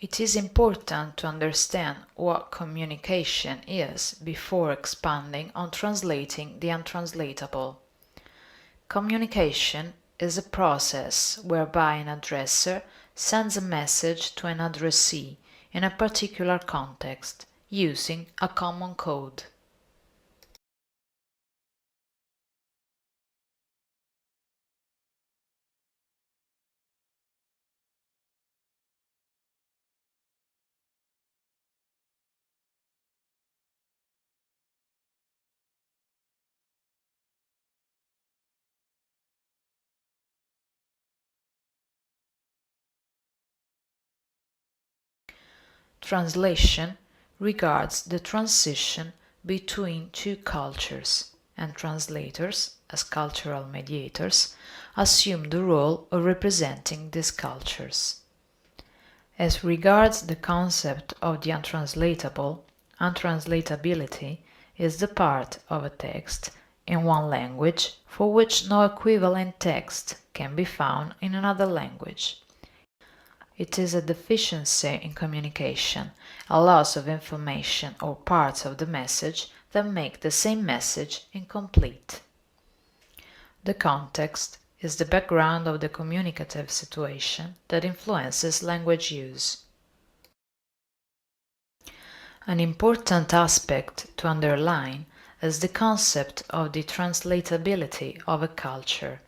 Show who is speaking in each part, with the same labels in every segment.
Speaker 1: It is important to understand what communication is before expanding on translating the untranslatable. Communication is a process whereby an addresser sends a message to an addressee in a particular context using a common code. Translation regards the transition between two cultures, and translators, as cultural mediators, assume the role of representing these cultures. As regards the concept of the untranslatable, untranslatability is the part of a text in one language for which no equivalent text can be found in another language. It is a deficiency in communication, a loss of information or parts of the message that make the same message incomplete. The context is the background of the communicative situation that influences language use. An important aspect to underline is the concept of the translatability of a culture.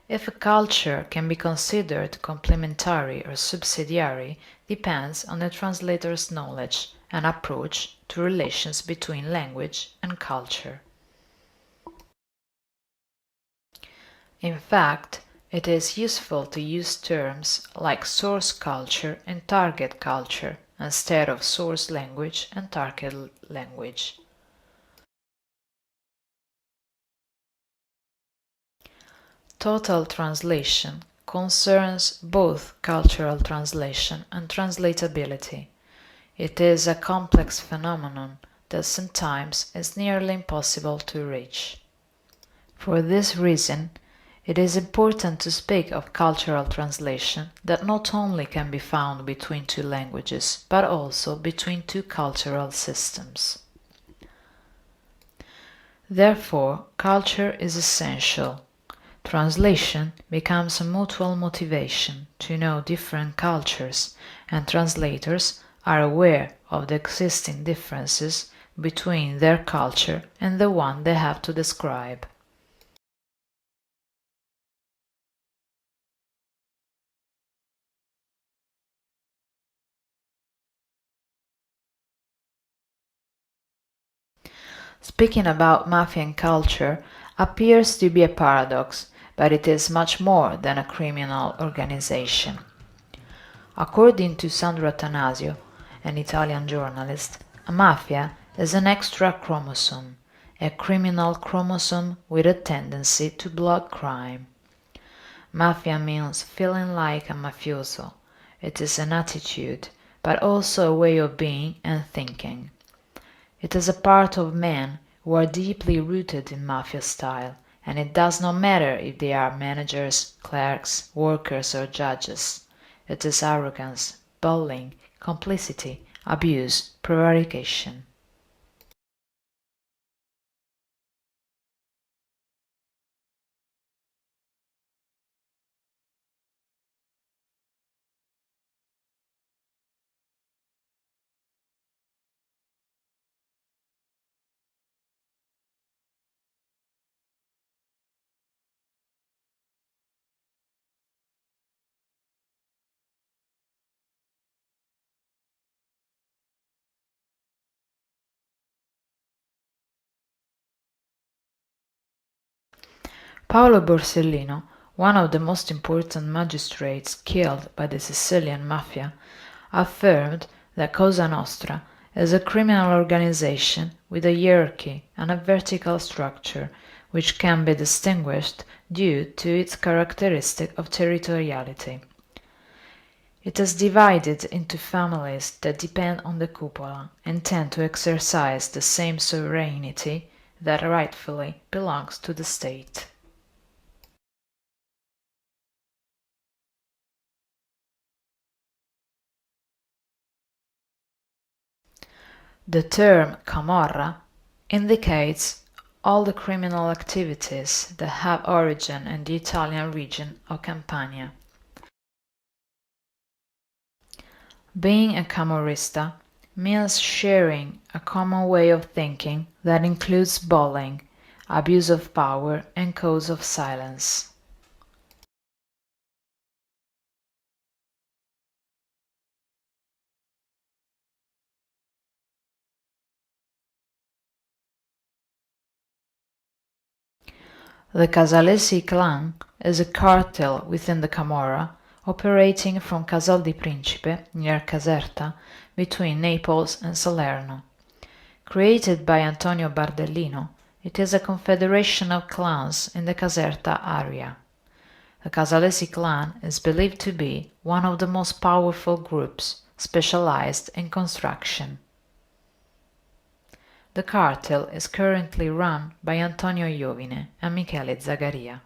Speaker 1: If a culture can be considered complementary or subsidiary depends on the translator's knowledge and approach to relations between language and culture. In fact, it is useful to use terms like source culture and target culture instead of source language and target language. Total translation concerns both cultural translation and translatability. It is a complex phenomenon that sometimes is nearly impossible to reach. For this reason, it is important to speak of cultural translation that not only can be found between two languages, but also between two cultural systems. Therefore, culture is essential. Translation becomes a mutual motivation to know different cultures, and translators are aware of the existing differences between their culture and the one they have to describe. Speaking about Mafian culture appears to be a paradox, but it is much more than a criminal organization. According to Sandro Attanasio, an Italian journalist, a mafia is an extra chromosome, a criminal chromosome with a tendency to blood crime. Mafia means feeling like a mafioso. It is an attitude, but also a way of being and thinking. It is a part of men who are deeply rooted in mafia style, and it does not matter if they are managers, clerks, workers or judges. It is arrogance, bullying, complicity, abuse, prevarication. Paolo Borsellino, one of the most important magistrates killed by the Sicilian mafia, affirmed that Cosa Nostra is a criminal organization with a hierarchy and a vertical structure, which can be distinguished due to its characteristic of territoriality. It is divided into families that depend on the cupola and tend to exercise the same sovereignty that rightfully belongs to the state. The term Camorra indicates all the criminal activities that have origin in the Italian region of Campania. Being a Camorrista means sharing a common way of thinking that includes bullying, abuse of power, and codes of silence. The Casalesi clan is a cartel within the Camorra, operating from Casal di Principe, near Caserta, between Naples and Salerno. Created by Antonio Bardellino, it is a confederation of clans in the Caserta area. The Casalesi clan is believed to be one of the most powerful groups specialized in construction. The cartel is currently run by Antonio Iovine and Michele Zagaria.